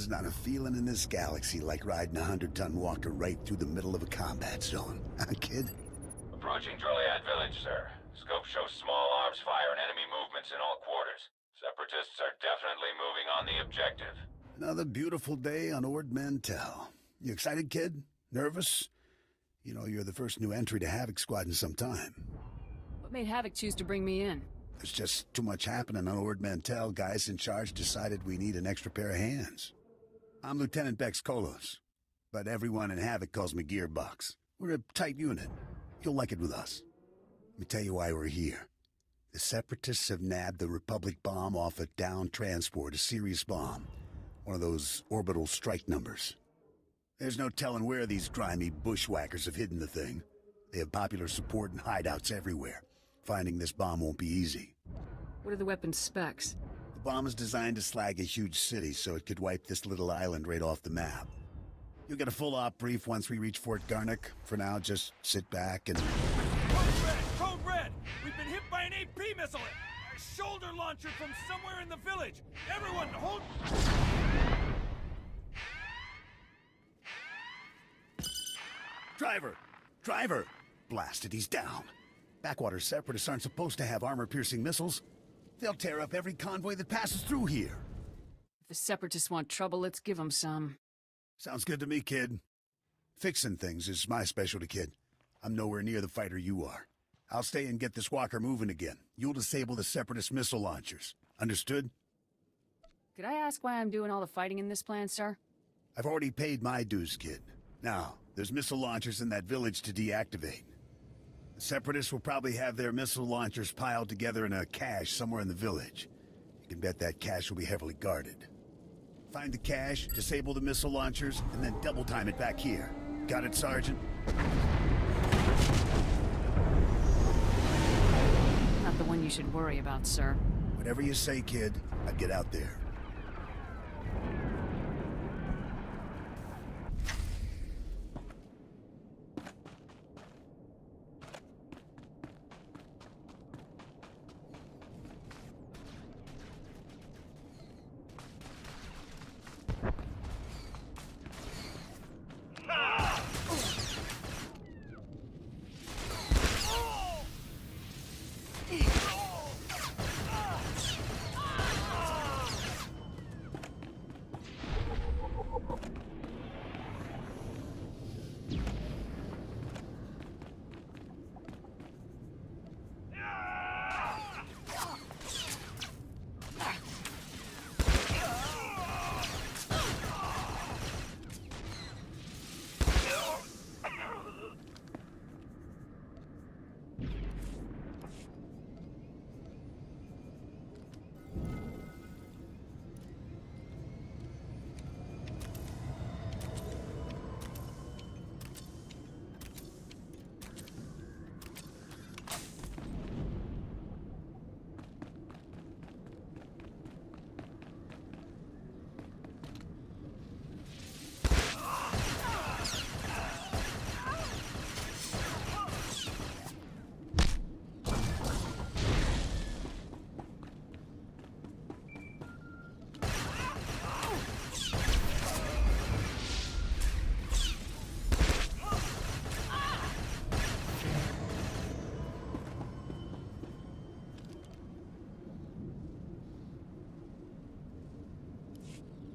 There's not a feeling in this galaxy like riding a 100-ton walker right through the middle of a combat zone. Huh, kid? Approaching Driliad village, sir. Scope shows small arms fire and enemy movements in all quarters. Separatists are definitely moving on the objective. Another beautiful day on Ord Mantel. You excited, kid? Nervous? You know, you're the first new entry to Havoc Squad in some time. What made Havoc choose to bring me in? There's just too much happening on Ord Mantel. Guys in charge decided we need an extra pair of hands. I'm Lieutenant Bex Kolos, but everyone in Havoc calls me Gearbox. We're a tight unit. You'll like it with us. Let me tell you why we're here. The Separatists have nabbed the Republic bomb off a downed transport, a serious bomb. One of those orbital strike numbers. There's no telling where these grimy bushwhackers have hidden the thing. They have popular support and hideouts everywhere. Finding this bomb won't be easy. What are the weapon's specs? The bomb is designed to slag a huge city, so it could wipe this little island right off the map. You'll get a full op brief once we reach Fort Garnick. For now, just sit back and... Code Red! Code Red! We've been hit by an AP missile! A shoulder launcher from somewhere in the village! Everyone, hold... Driver! Driver! Blasted, he's down. Backwater Separatists aren't supposed to have armor-piercing missiles. They'll tear up every convoy that passes through here. If the Separatists want trouble, let's give them some. Sounds good to me, kid. Fixing things is my specialty, kid. I'm nowhere near the fighter you are. I'll stay and get this walker moving again. You'll disable the Separatist missile launchers. Understood? Could I ask why I'm doing all the fighting in this plan, sir? I've already paid my dues, kid. Now, there's missile launchers in that village to deactivate. The Separatists will probably have their missile launchers piled together in a cache somewhere in the village. You can bet that cache will be heavily guarded. Find the cache, disable the missile launchers, and then double time it back here. Got it, Sergeant? Not the one you should worry about, sir. Whatever you say, kid. I'd get out there.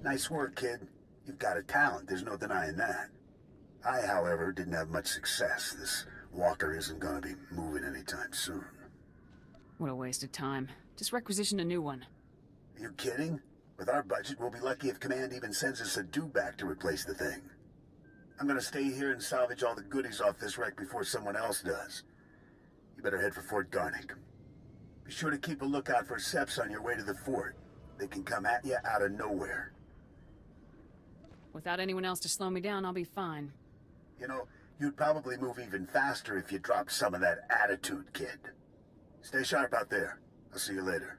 Nice work, kid. You've got a talent, there's no denying that. I, however, didn't have much success. This walker isn't gonna be moving anytime soon. What a waste of time. Just requisition a new one. Are you kidding? With our budget, we'll be lucky if Command even sends us a dewback to replace the thing. I'm gonna stay here and salvage all the goodies off this wreck before someone else does. You better head for Fort Garnick. Be sure to keep a lookout for Seps on your way to the fort. They can come at you out of nowhere. Without anyone else to slow me down, I'll be fine. You know, you'd probably move even faster if you dropped some of that attitude, kid. Stay sharp out there. I'll see you later.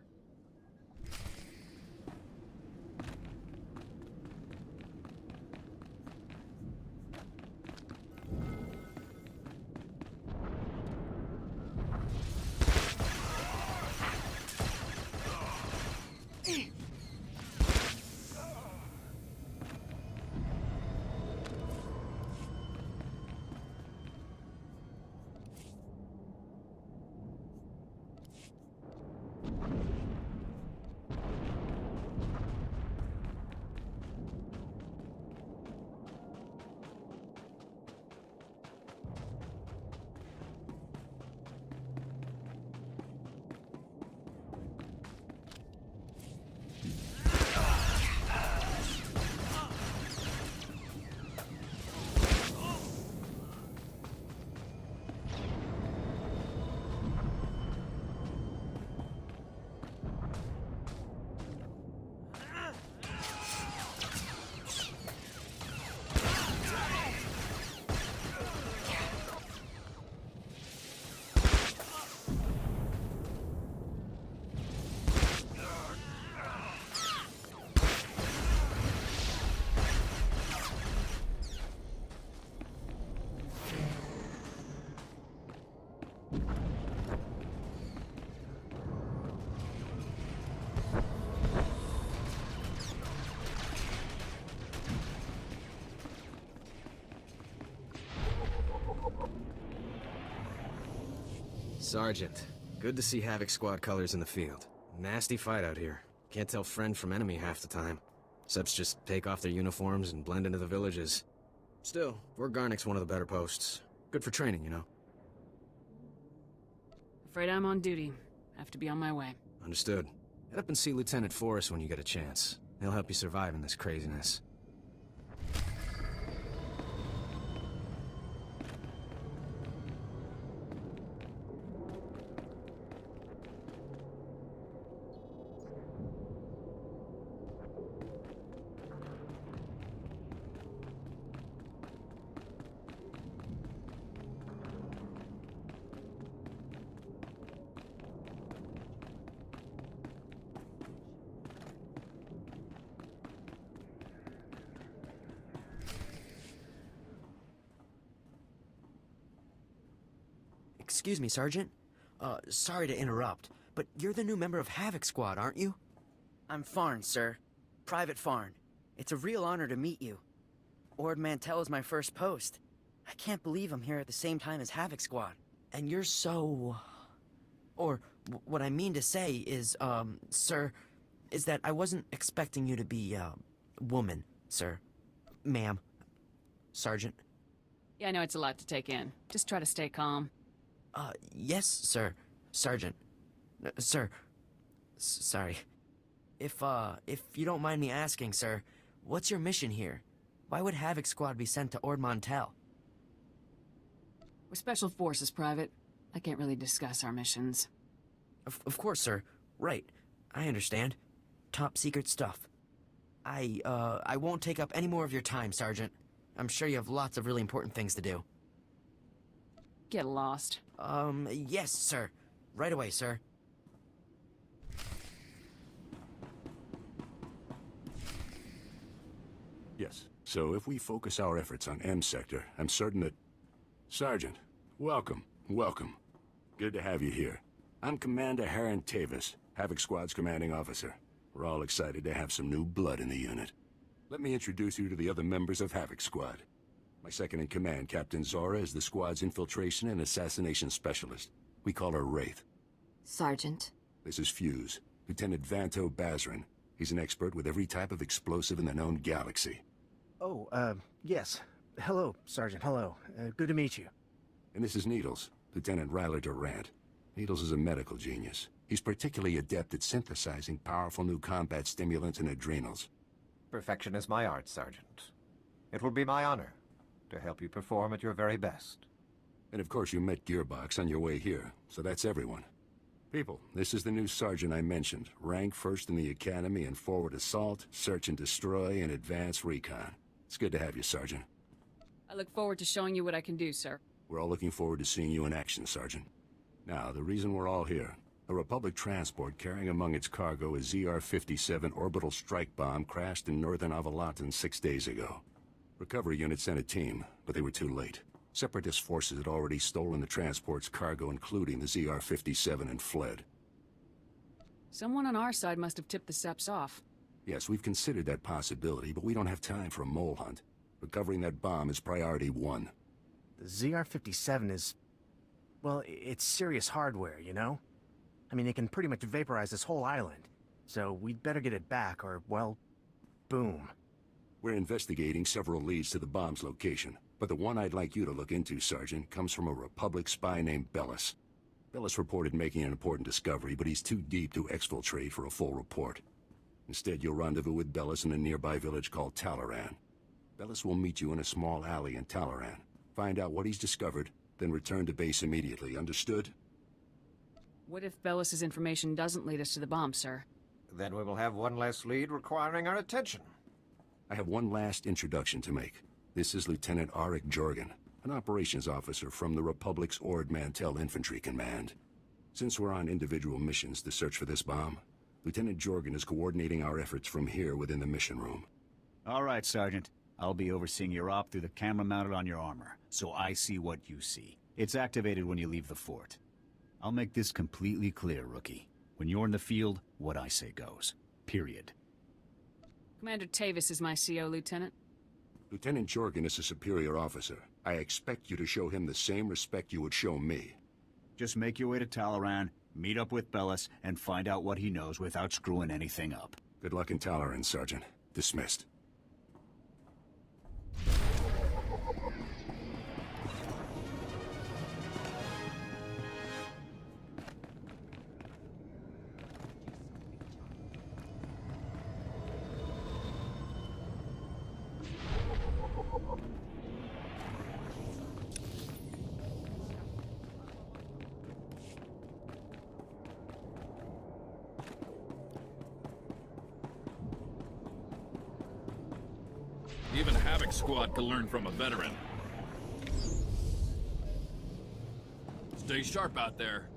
Sergeant, good to see Havoc Squad colors in the field. Nasty fight out here. Can't tell friend from enemy half the time. Subs just take off their uniforms and blend into the villages. Still, Fort Garnick's one of the better posts. Good for training, you know. Afraid I'm on duty. Have to be on my way. Understood. Head up and see Lieutenant Forrest when you get a chance. He'll help you survive in this craziness. Excuse me, Sergeant. Sorry to interrupt, but you're the new member of Havoc Squad, aren't you? I'm Farn, sir. Private Farn. It's a real honor to meet you. Ord Mantel is my first post. I can't believe I'm here at the same time as Havoc Squad. And you're so... Or, what I mean to say is, sir, is that I wasn't expecting you to be, woman, sir. Ma'am. Sergeant. Yeah, I know it's a lot to take in. Just try to stay calm. Yes, sir. Sergeant. Sir. Sorry. If you don't mind me asking, sir, what's your mission here? Why would Havoc Squad be sent to Ord Mantel? We're Special Forces, Private. I can't really discuss our missions. Of course, sir. Right. I understand. Top secret stuff. I won't take up any more of your time, Sergeant. I'm sure you have lots of really important things to do. Get lost. Yes, sir. Right away, sir. Yes. So if we focus our efforts on M Sector, I'm certain that... Sergeant, welcome. Welcome. Good to have you here. I'm Commander Harren Tavis, Havoc Squad's commanding officer. We're all excited to have some new blood in the unit. Let me introduce you to the other members of Havoc Squad. My second-in-command, Captain Zora, is the squad's infiltration and assassination specialist. We call her Wraith. Sergeant. This is Fuse, Lieutenant Vanto Bazrin. He's an expert with every type of explosive in the known galaxy. Oh, yes. Hello, Sergeant, hello. Good to meet you. And this is Needles, Lieutenant Ryler Durant. Needles is a medical genius. He's particularly adept at synthesizing powerful new combat stimulants and adrenals. Perfection is my art, Sergeant. It will be my honor to help you perform at your very best. And of course you met Gearbox on your way here, so that's everyone. People, this is the new sergeant I mentioned. Rank first in the academy in forward assault, search and destroy, and advanced recon. It's good to have you, Sergeant. I look forward to showing you what I can do, sir. We're all looking forward to seeing you in action, Sergeant. Now, the reason we're all here. A Republic transport carrying among its cargo a ZR-57 orbital strike bomb crashed in northern Avalatan 6 days ago. Recovery unit sent a team, but they were too late. Separatist forces had already stolen the transport's cargo, including the ZR-57, and fled. Someone on our side must have tipped the Seps off. Yes, we've considered that possibility, but we don't have time for a mole hunt. Recovering that bomb is priority 1. The ZR-57 is... well, it's serious hardware, you know? I mean, it can pretty much vaporize this whole island. So we'd better get it back, or, well, boom. We're investigating several leads to the bomb's location, but the one I'd like you to look into, Sergeant, comes from a Republic spy named Bellis. Bellis reported making an important discovery, but he's too deep to exfiltrate for a full report. Instead, you'll rendezvous with Bellis in a nearby village called Talaran. Bellis will meet you in a small alley in Talaran. Find out what he's discovered, then return to base immediately, understood? What if Bellis's information doesn't lead us to the bomb, sir? Then we will have one less lead requiring our attention. I have one last introduction to make. This is Lieutenant Arik Jorgen, an operations officer from the Republic's Ord Mantel Infantry Command. Since we're on individual missions to search for this bomb, Lieutenant Jorgen is coordinating our efforts from here within the mission room. All right, Sergeant. I'll be overseeing your op through the camera mounted on your armor, so I see what you see. It's activated when you leave the fort. I'll make this completely clear, Rookie. When you're in the field, what I say goes. Period. Commander Tavis is my CO, Lieutenant. Lieutenant Jorgen is a superior officer. I expect you to show him the same respect you would show me. Just make your way to Talaran, meet up with Bellis, and find out what he knows without screwing anything up. Good luck in Talaran, Sergeant. Dismissed. Even Havoc Squad can learn from a veteran. Stay sharp out there.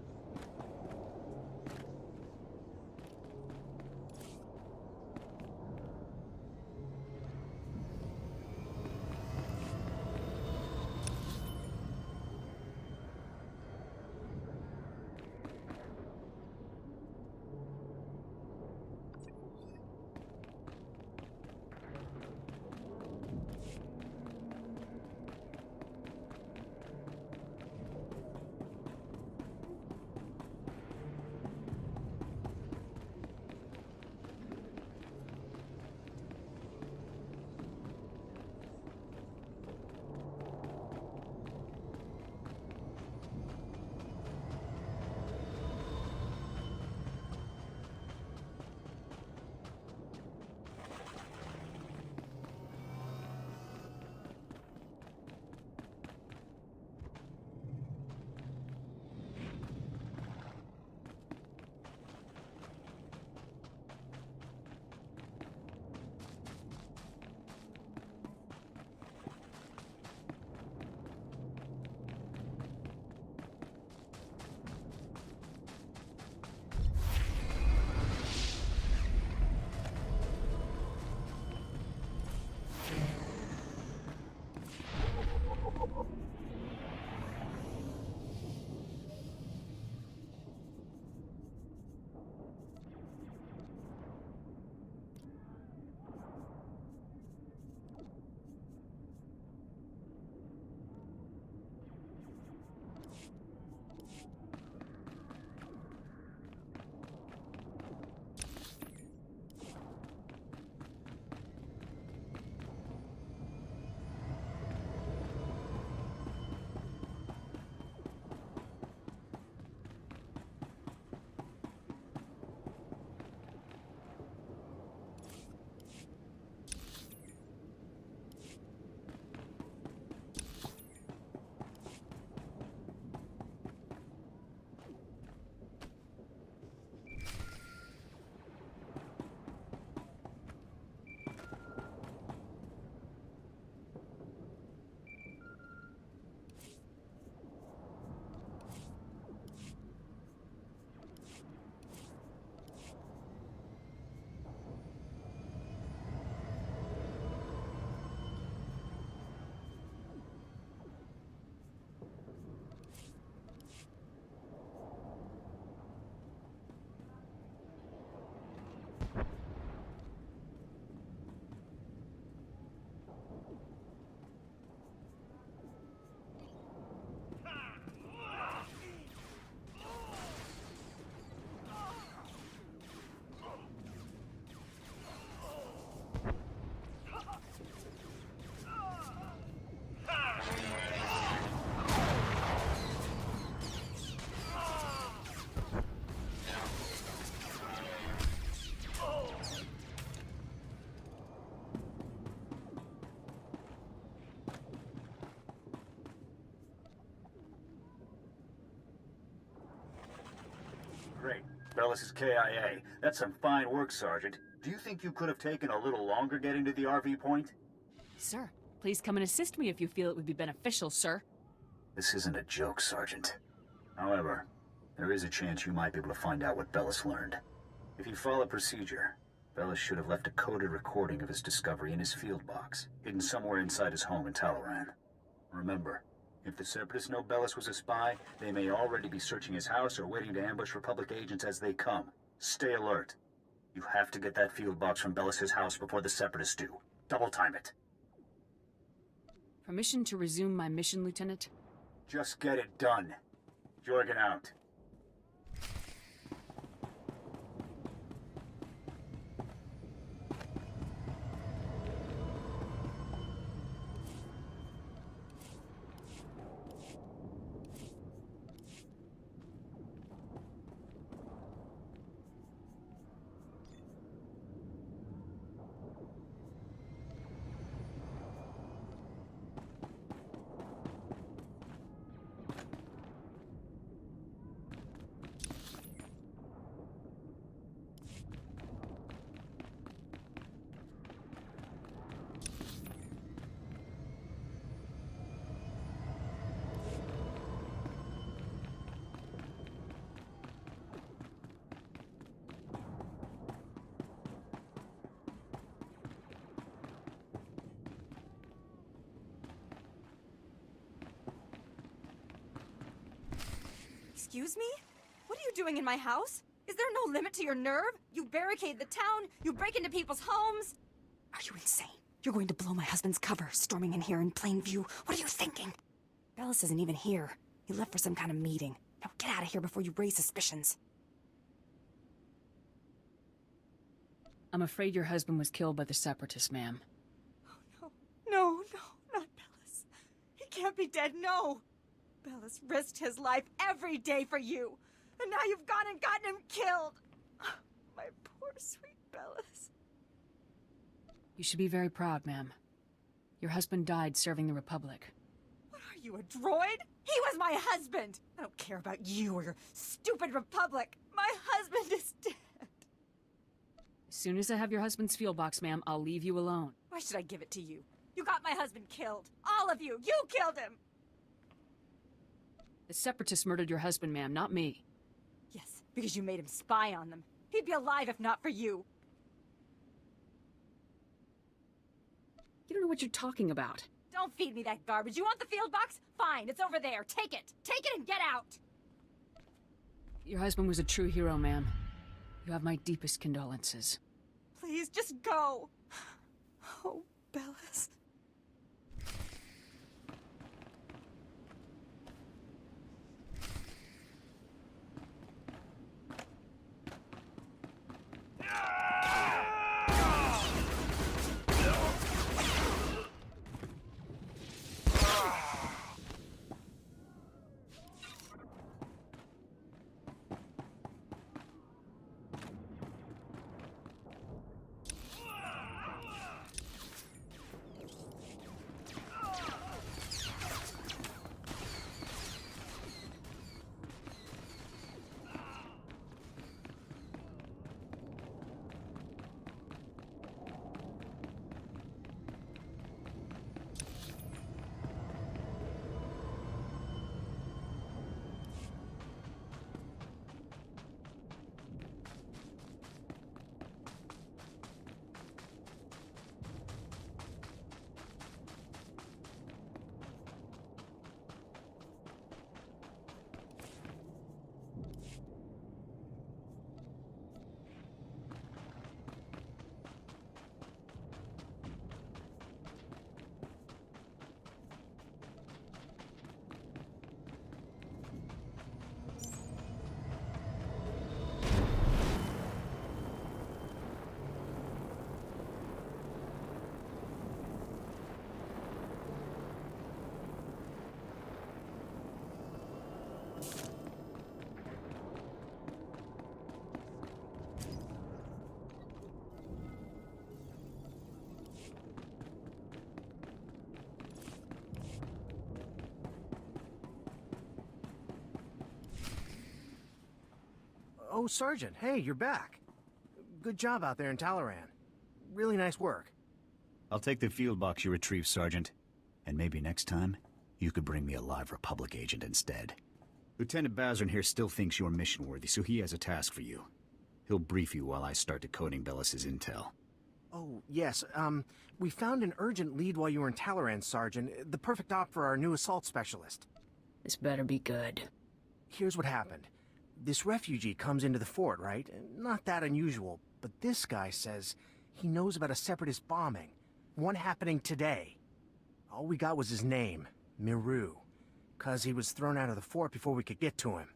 Great. Bellis is KIA. That's some fine work, Sergeant. Do you think you could have taken a little longer getting to the RV point? Sir, please come and assist me if you feel it would be beneficial, sir. This isn't a joke, Sergeant. However, there is a chance you might be able to find out what Bellis learned. If you follow procedure, Bellis should have left a coded recording of his discovery in his field box, hidden somewhere inside his home in Talaran. Remember, if the Separatists know Bellis was a spy, they may already be searching his house or waiting to ambush Republic agents as they come. Stay alert. You have to get that field box from Bellis' house before the Separatists do. Double time it. Permission to resume my mission, Lieutenant? Just get it done. Jorgen out. Excuse me? What are you doing in my house? Is there no limit to your nerve? You barricade the town, you break into people's homes. Are you insane? You're going to blow my husband's cover, storming in here in plain view. What are you thinking? Bellis isn't even here. He left for some kind of meeting. Now get out of here before you raise suspicions. I'm afraid your husband was killed by the Separatists, ma'am. Oh, no, not Bellis. He can't be dead, no. Bellis risked his life every day for you. And now you've gone and gotten him killed. My poor, sweet Bellis. You should be very proud, ma'am. Your husband died serving the Republic. What are you, a droid? He was my husband! I don't care about you or your stupid Republic. My husband is dead. As soon as I have your husband's field box, ma'am, I'll leave you alone. Why should I give it to you? You got my husband killed. All of you. You killed him. The Separatists murdered your husband, ma'am, not me. Yes, because you made him spy on them. He'd be alive if not for you. You don't know what you're talking about. Don't feed me that garbage. You want the field box? Fine, it's over there. Take it. Take it and get out. Your husband was a true hero, ma'am. You have my deepest condolences. Please, just go. Oh, Bellis. Oh, Sergeant, hey, you're back. Good job out there in Talaran. Really nice work. I'll take the field box you retrieved, Sergeant. And maybe next time, you could bring me a live Republic agent instead. Lieutenant Bazrin here still thinks you're mission-worthy, so he has a task for you. He'll brief you while I start decoding Bellis's intel. Oh, yes, we found an urgent lead while you were in Talaran, Sergeant. The perfect op for our new assault specialist. This better be good. Here's what happened. This refugee comes into the fort, right? Not that unusual, but this guy says he knows about a separatist bombing. One happening today. All we got was his name, Miru. 'cause he was thrown out of the fort before we could get to him.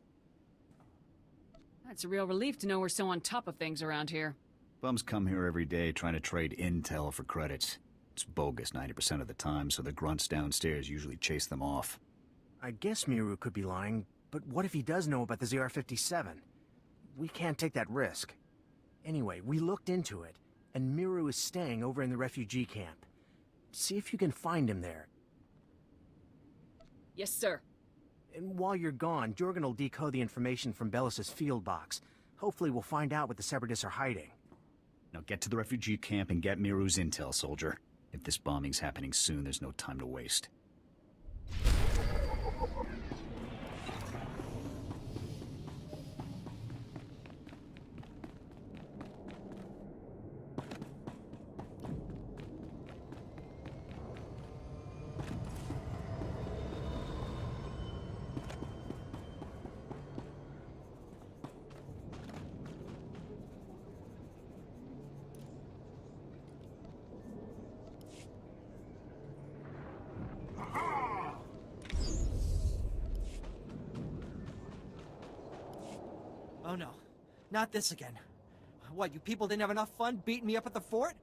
It's a real relief to know we're so on top of things around here. Bums come here every day trying to trade intel for credits. It's bogus 90% of the time, so the grunts downstairs usually chase them off. I guess Miru could be lying, but what if he does know about the ZR-57? We can't take that risk. Anyway, we looked into it, and Miru is staying over in the refugee camp. See if you can find him there. Yes, sir. And while you're gone, Jorgen will decode the information from Bellis's field box. Hopefully we'll find out what the Separatists are hiding. Now get to the refugee camp and get Miru's intel, soldier. If this bombing's happening soon, there's no time to waste. Oh no, not this again. What, you people didn't have enough fun beating me up at the fort?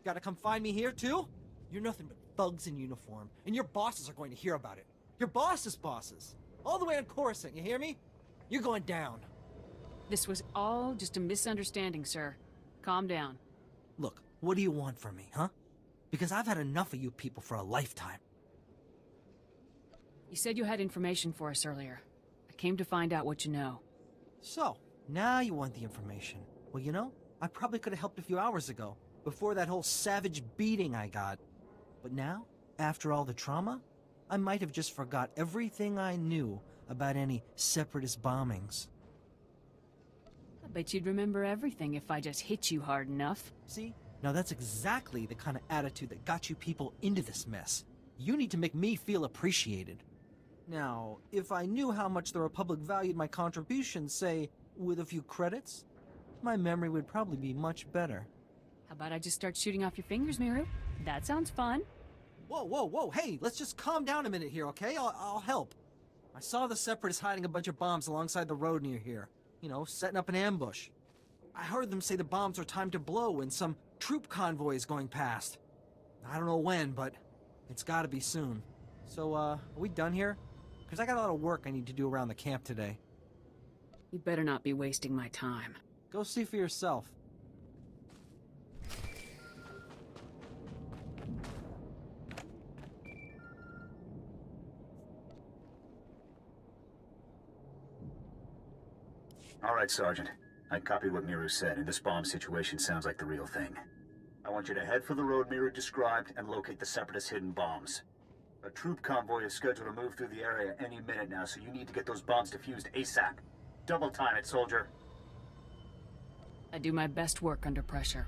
Gotta come find me here too? You're nothing but thugs in uniform, and your bosses are going to hear about it. Your boss's bosses. All the way on Coruscant, you hear me? You're going down. This was all just a misunderstanding, sir. Calm down. Look, what do you want from me, huh? Because I've had enough of you people for a lifetime. You said you had information for us earlier. I came to find out what you know. So, now you want the information. Well, you know, I probably could have helped a few hours ago, before that whole savage beating I got. But now, after all the trauma, I might have just forgot everything I knew about any separatist bombings. I bet you'd remember everything if I just hit you hard enough. See? Now that's exactly the kind of attitude that got you people into this mess. You need to make me feel appreciated. Now, if I knew how much the Republic valued my contributions, say, with a few credits, my memory would probably be much better. How about I just start shooting off your fingers, Miru? That sounds fun. Whoa, whoa, whoa, hey, let's just calm down a minute here, okay? I'll help. I saw the Separatists hiding a bunch of bombs alongside the road near here. You know, setting up an ambush. I heard them say the bombs are timed to blow when some troop convoy is going past. I don't know when, but it's gotta be soon. So, are we done here? Because I got a lot of work I need to do around the camp today. You better not be wasting my time. Go see for yourself. All right, Sergeant. I copied what Miru said, and this bomb situation sounds like the real thing. I want you to head for the road Miru described and locate the Separatist hidden bombs. A troop convoy is scheduled to move through the area any minute now, so you need to get those bombs defused ASAP. Double time it, soldier. I do my best work under pressure.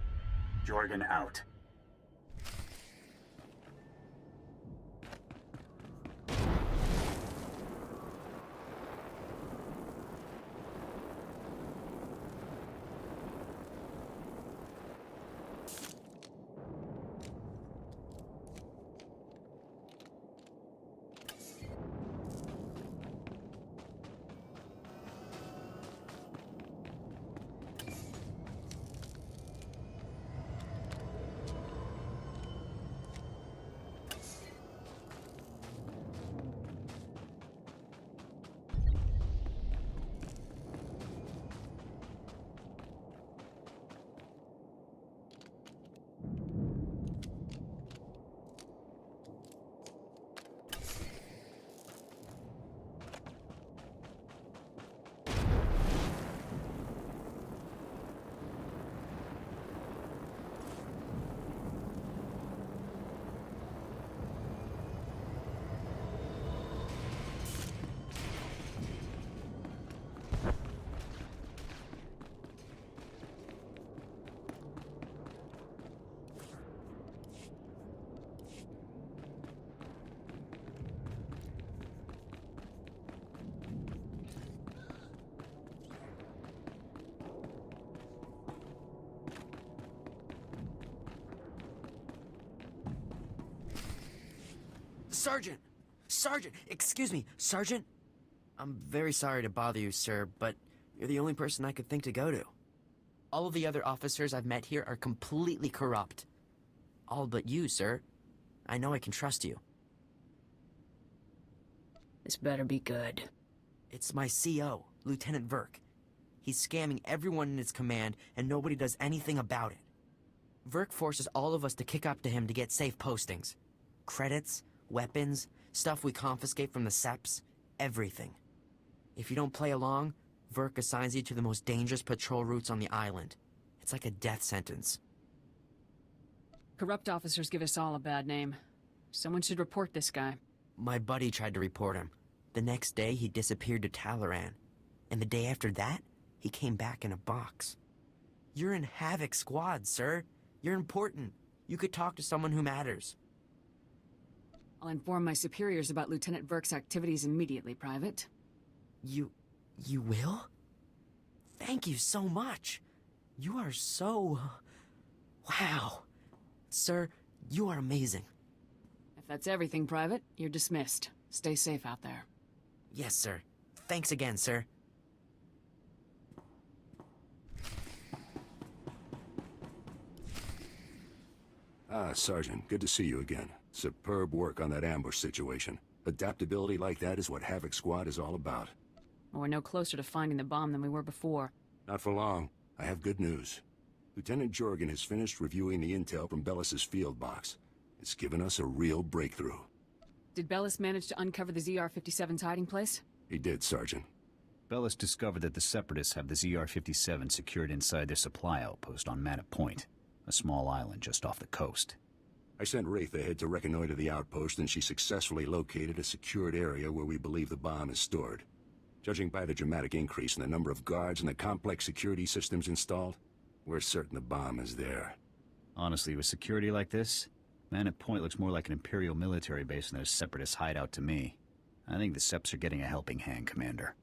Jorgen out. Sergeant! Sergeant! Excuse me, Sergeant? I'm very sorry to bother you, sir, but you're the only person I could think to go to. All of the other officers I've met here are completely corrupt. All but you, sir. I know I can trust you. This better be good. It's my CO, Lieutenant Verk. He's scamming everyone in his command, and nobody does anything about it. Verk forces all of us to kick up to him to get safe postings. Credits, weapons, stuff we confiscate from the SEPs, everything. If you don't play along, Verk assigns you to the most dangerous patrol routes on the island. It's like a death sentence. Corrupt officers give us all a bad name. Someone should report this guy. My buddy tried to report him. The next day, he disappeared to Talaran. And the day after that, he came back in a box. You're in Havoc Squad, sir. You're important. You could talk to someone who matters. I'll inform my superiors about Lieutenant Verk's activities immediately, Private. You will? Thank you so much. You are so... Wow. Sir, you are amazing. If that's everything, Private, you're dismissed. Stay safe out there. Yes, sir. Thanks again, sir. Ah, Sergeant, good to see you again. Superb work on that ambush situation. Adaptability like that is what Havoc Squad is all about. Well, we're no closer to finding the bomb than we were before. Not for long. I have good news. Lieutenant Jorgen has finished reviewing the intel from Bellis's field box. It's given us a real breakthrough. Did Bellis manage to uncover the ZR-57's hiding place? He did, Sergeant. Bellis discovered that the Separatists have the ZR-57 secured inside their supply outpost on Mantel Point, a small island just off the coast. I sent Wraith ahead to reconnoiter the outpost, and she successfully located a secured area where we believe the bomb is stored. Judging by the dramatic increase in the number of guards and the complex security systems installed, we're certain the bomb is there. Honestly, with security like this, Mantel Point looks more like an Imperial military base than a Separatist hideout to me. I think the Seps are getting a helping hand, Commander.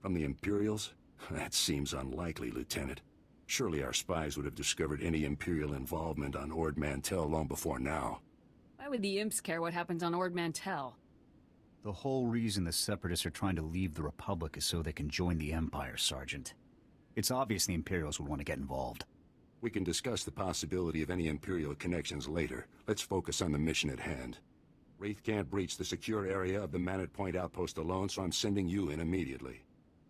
From the Imperials? That seems unlikely, Lieutenant. Surely our spies would have discovered any Imperial involvement on Ord Mantel long before now. Why would the Imps care what happens on Ord Mantel? The whole reason the Separatists are trying to leave the Republic is so they can join the Empire, Sergeant. It's obvious the Imperials would want to get involved. We can discuss the possibility of any Imperial connections later. Let's focus on the mission at hand. Wraith can't breach the secure area of the Mantel Point outpost alone, so I'm sending you in immediately.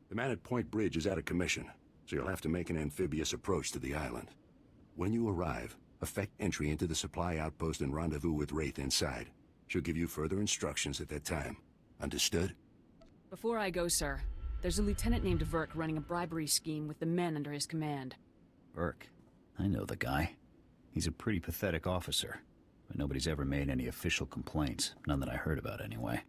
The Mantel Point bridge is out of commission, so you'll have to make an amphibious approach to the island. When you arrive, effect entry into the supply outpost and rendezvous with Wraith inside. She'll give you further instructions at that time. Understood? Before I go, sir, there's a lieutenant named Verk running a bribery scheme with the men under his command. Verk? I know the guy. He's a pretty pathetic officer, but nobody's ever made any official complaints. None that I heard about, anyway.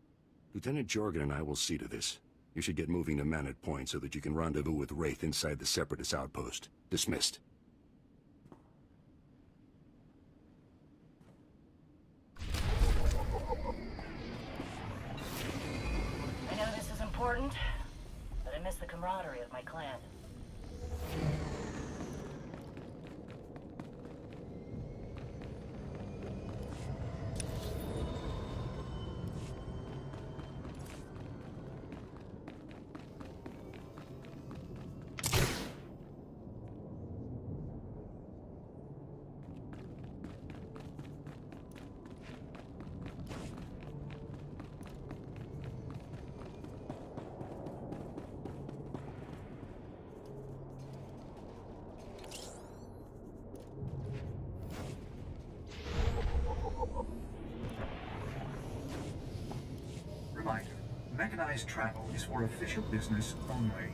Lieutenant Jorgen and I will see to this. You should get moving to Mantel Point so that you can rendezvous with Wraith inside the Separatist outpost. Dismissed. I know this is important, but I miss the camaraderie of my clan. Reminder, mechanized travel is for official business only.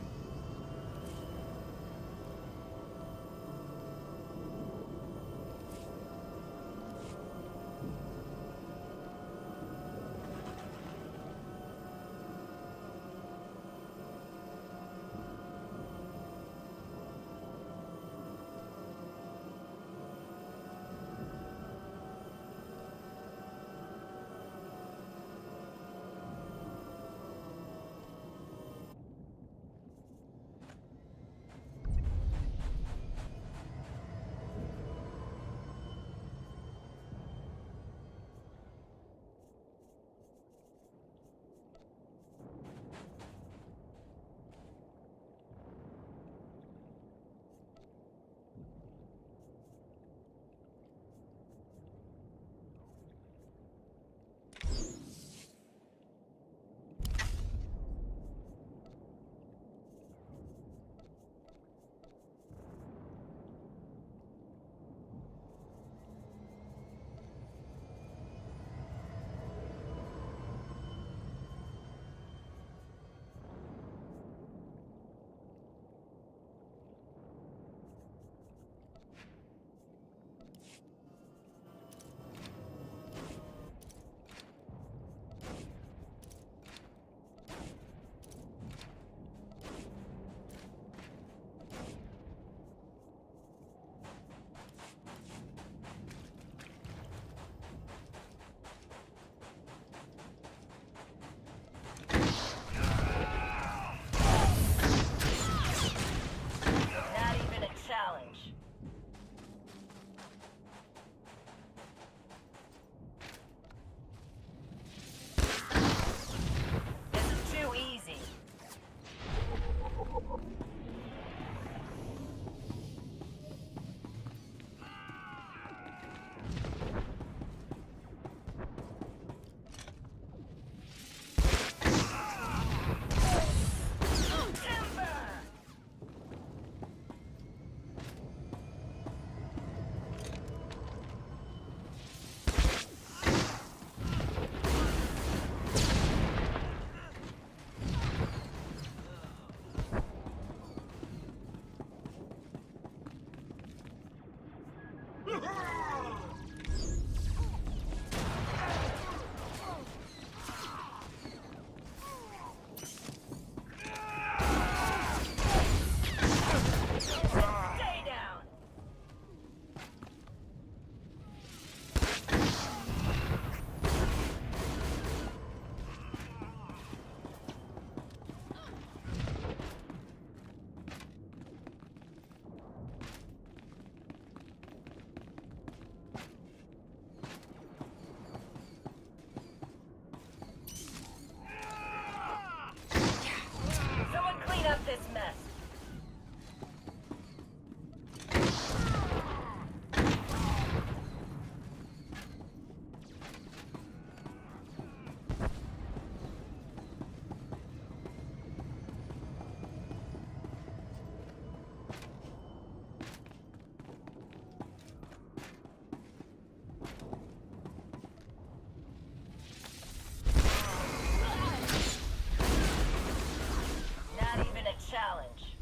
challenge.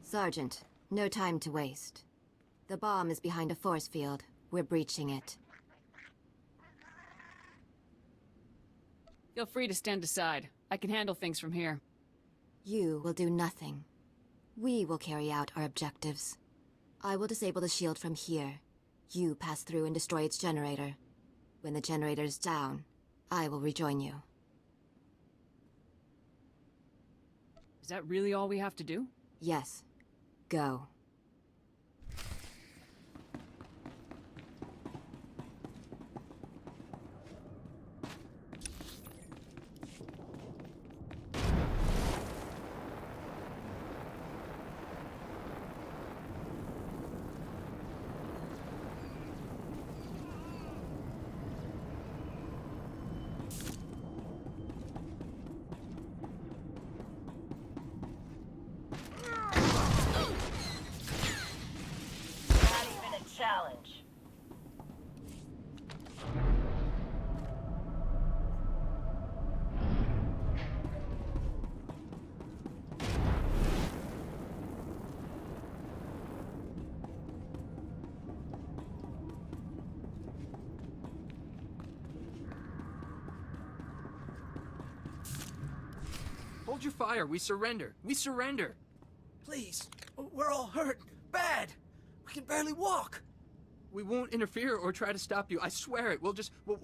Sergeant, no time to waste. The bomb is behind a force field. We're breaching it. Feel free to stand aside. I can handle things from here. You will do nothing. We will carry out our objectives. I will disable the shield from here. You pass through and destroy its generator. When the generator is down, I will rejoin you. Is that really all we have to do? Yes. Go. Not even a challenge. Hold your fire. We surrender. We surrender. Please, we're all hurt. Bad. We can barely walk. We won't interfere or try to stop you. I swear it. We'll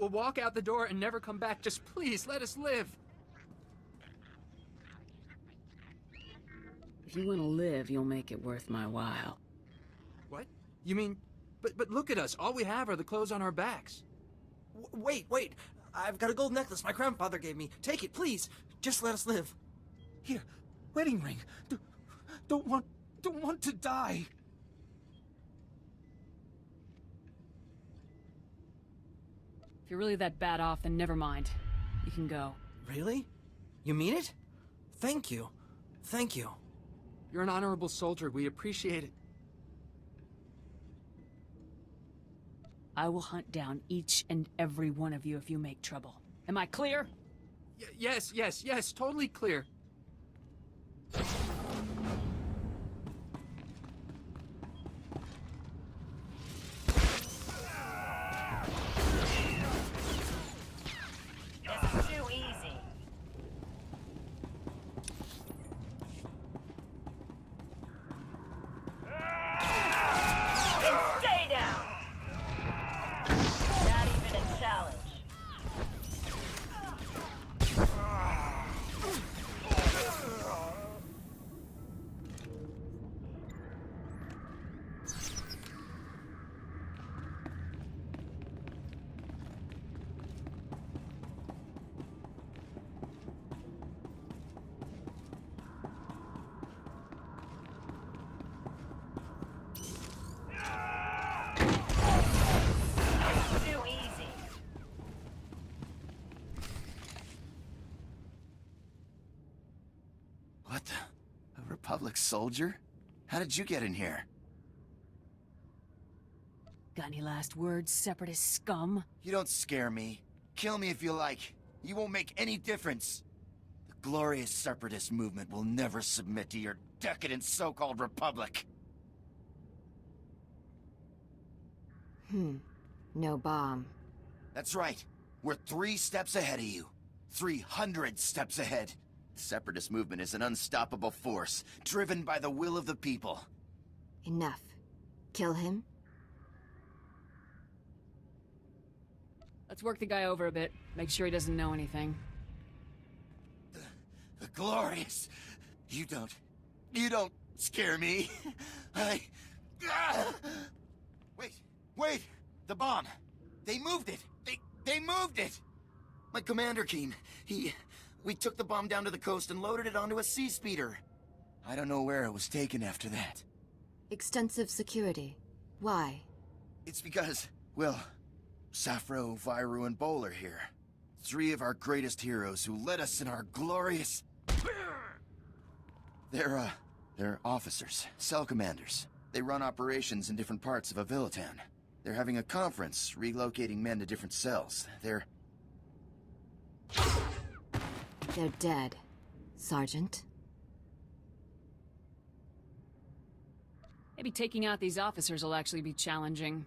walk out the door and never come back. Just please let us live. If you want to live, you'll make it worth my while. What? You mean... But look at us. All we have are the clothes on our backs. Wait. I've got a gold necklace my grandfather gave me. Take it, please. Just let us live. Here, wedding ring. Don't want to die. If you're really that bad off, then never mind. You can go. Really? You mean it? Thank you. Thank you. You're an honorable soldier. We appreciate it. I will hunt down each and every one of you if you make trouble. Am I clear? Yes. Totally clear. This is too easy. And stay down. Not even a challenge. Too easy. What the? A Republic soldier? How did you get in here? Got any last words, separatist scum? You don't scare me. Kill me if you like. You won't make any difference. The glorious separatist movement will never submit to your decadent so-called Republic. No bomb. That's right. We're 3 steps ahead of you. 300 steps ahead. The separatist movement is an unstoppable force, driven by the will of the people. Enough. Kill him? Let's work the guy over a bit. Make sure he doesn't know anything. The glorious. You don't scare me. Wait! The bomb! They moved it! They moved it! My commander came. We took the bomb down to the coast and loaded it onto a sea speeder. I don't know where it was taken after that. Extensive security. Why? It's because, well, Safro, Viru, and Bol are here. 3 of our greatest heroes who led us in our glorious... They're officers, cell commanders. They run operations in different parts of Avilatown. They're having a conference, relocating men to different cells. They're dead, Sergeant. Maybe taking out these officers will actually be challenging.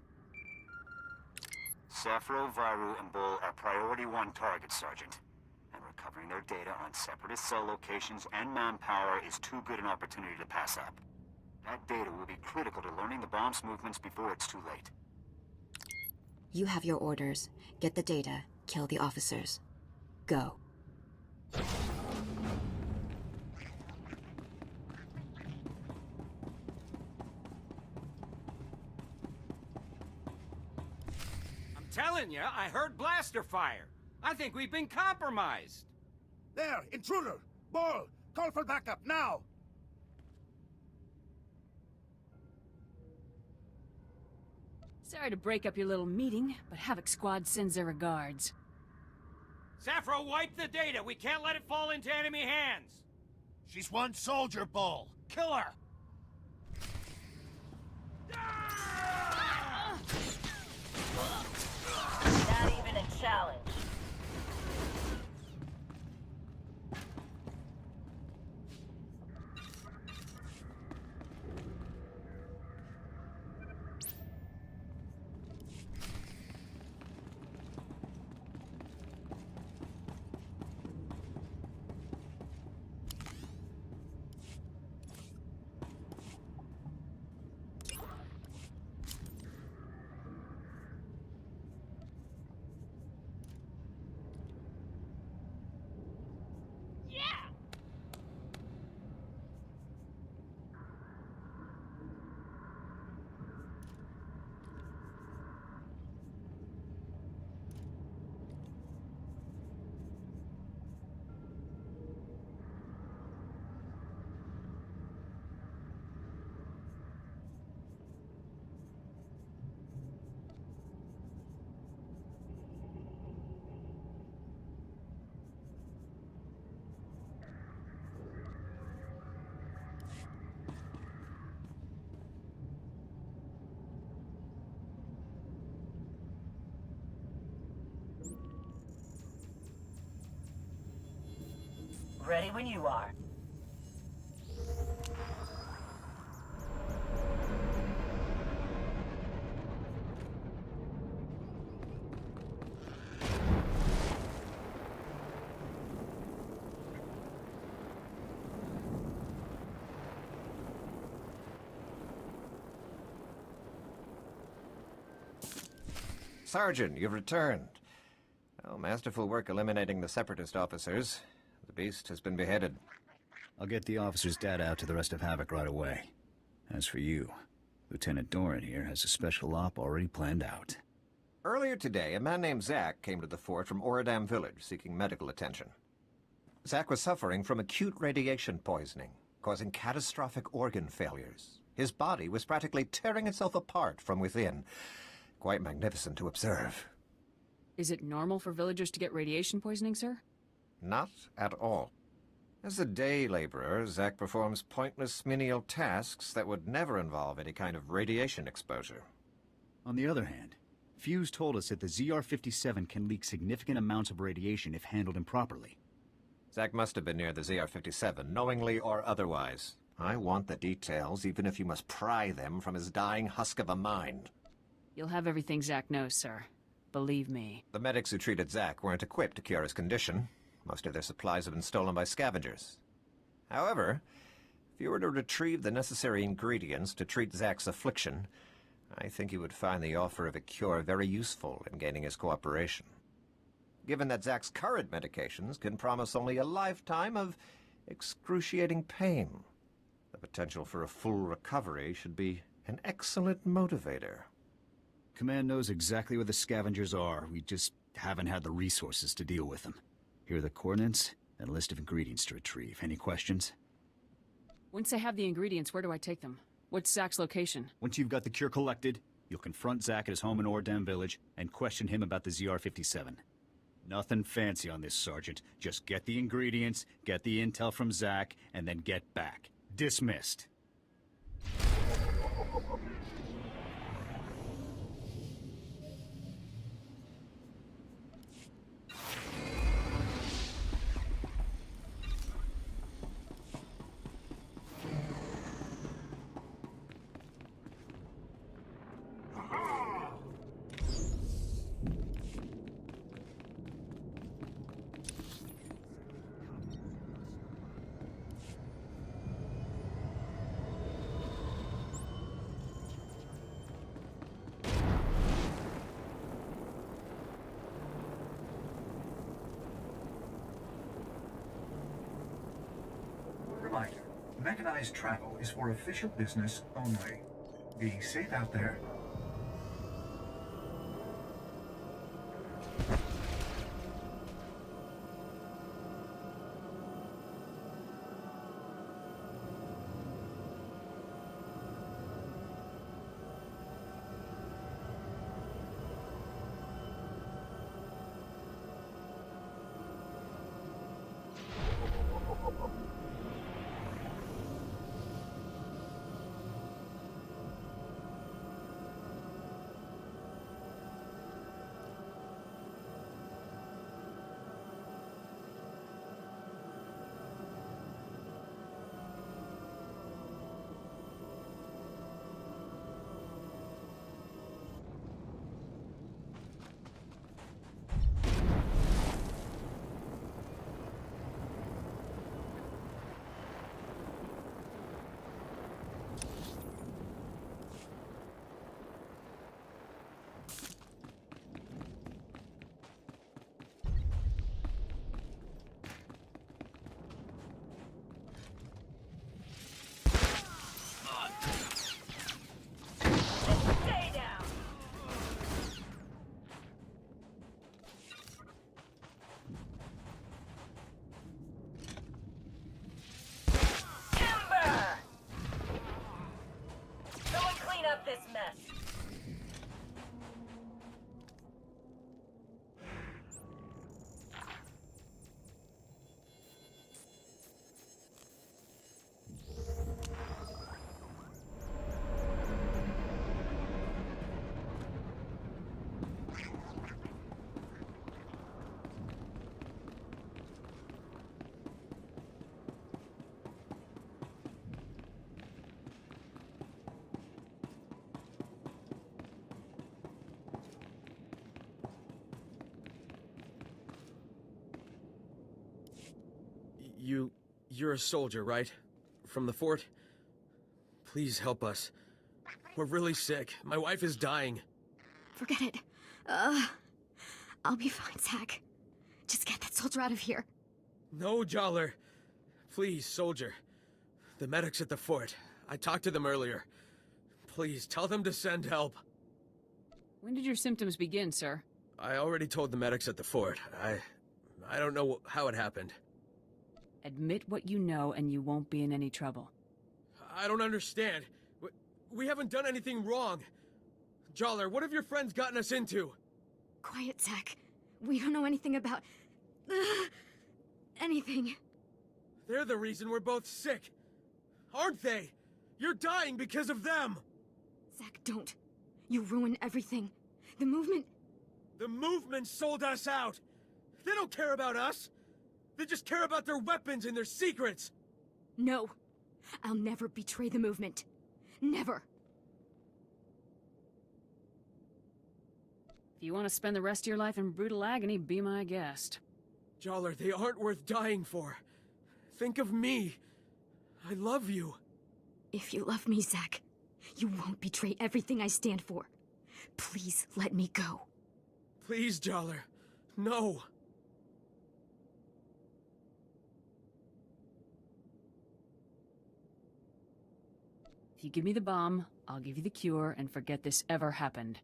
Safro, Varu, and Bull are priority 1 targets, Sergeant. And recovering their data on Separatist cell locations and manpower is too good an opportunity to pass up. That data will be critical to learning the bomb's movements before it's too late. You have your orders. Get the data, kill the officers. Go. Telling you, I heard blaster fire. I think we've been compromised. There, intruder! Ball, call for backup, now! Sorry to break up your little meeting, but Havoc Squad sends their regards. Safro, wipe the data. We can't let it fall into enemy hands. She's one soldier, Bull. Kill her! Not even a challenge. Ready when you are. Sergeant, you've returned. Oh, masterful work eliminating the Separatist officers. The beast has been beheaded. I'll get the officer's data out to the rest of Havoc right away. As for you, Lieutenant Doran here has a special op already planned out. Earlier today, a man named Zack came to the fort from Oradam village seeking medical attention. Zack was suffering from acute radiation poisoning, causing catastrophic organ failures. His body was practically tearing itself apart from within. Quite magnificent to observe. Is it normal for villagers to get radiation poisoning, sir? Not at all. As a day laborer, Zack performs pointless menial tasks that would never involve any kind of radiation exposure. On the other hand, Fuse told us that the ZR-57 can leak significant amounts of radiation if handled improperly. Zack must have been near the ZR-57, knowingly or otherwise. I want the details, even if you must pry them from his dying husk of a mind. You'll have everything Zack knows, sir. Believe me. The medics who treated Zack weren't equipped to cure his condition. Most of their supplies have been stolen by scavengers. However, if you were to retrieve the necessary ingredients to treat Zack's affliction, I think you would find the offer of a cure very useful in gaining his cooperation. Given that Zack's current medications can promise only a lifetime of excruciating pain, the potential for a full recovery should be an excellent motivator. Command knows exactly where the scavengers are. We just haven't had the resources to deal with them. Here are the coordinates and a list of ingredients to retrieve. Any questions? Once I have the ingredients, where do I take them? What's Zack's location? Once you've got the cure collected, you'll confront Zack at his home in Ordam village and question him about the ZR-57. Nothing fancy on this, Sergeant. Just get the ingredients, get the intel from Zack, and then get back. Dismissed. Mechanized travel is for official business only. Be safe out there. This mess. You're a soldier, right? From the fort? Please help us. We're really sick. My wife is dying. Forget it. I'll be fine, Zach. Just get that soldier out of here. No, Jollar. Please, soldier. The medics at the fort. I talked to them earlier. Please, tell them to send help. When did your symptoms begin, sir? I already told the medics at the fort. I don't know how it happened. Admit what you know and you won't be in any trouble. I don't understand. We haven't done anything wrong. Jollar, what have your friends gotten us into? Quiet, Zach. We don't know anything about... anything. They're the reason we're both sick. Aren't they? You're dying because of them! Zach, don't. You ruin everything. The movement... The movement sold us out! They don't care about us! They just care about their weapons and their secrets! No. I'll never betray the movement. Never. If you want to spend the rest of your life in brutal agony, be my guest. Jollar, they aren't worth dying for. Think of me. I love you. If you love me, Zach, you won't betray everything I stand for. Please let me go. Please, Jollar. No. If you give me the bomb, I'll give you the cure and forget this ever happened.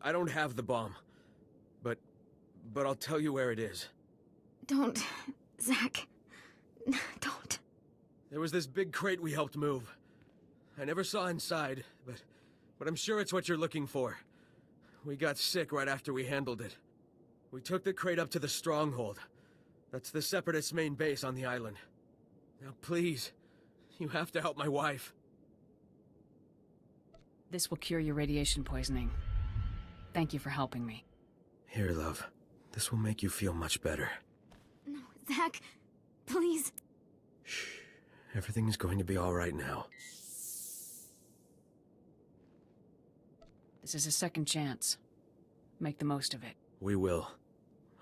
I don't have the bomb. But I'll tell you where it is. Don't, Zach. Don't. There was this big crate we helped move. I never saw inside, but I'm sure it's what you're looking for. We got sick right after we handled it. We took the crate up to the stronghold. That's the Separatists' main base on the island. Now please, you have to help my wife. This will cure your radiation poisoning. Thank you for helping me. Here, love. This will make you feel much better. No, Zach, please. Shh. Everything's going to be all right now. This is a second chance. Make the most of it. We will.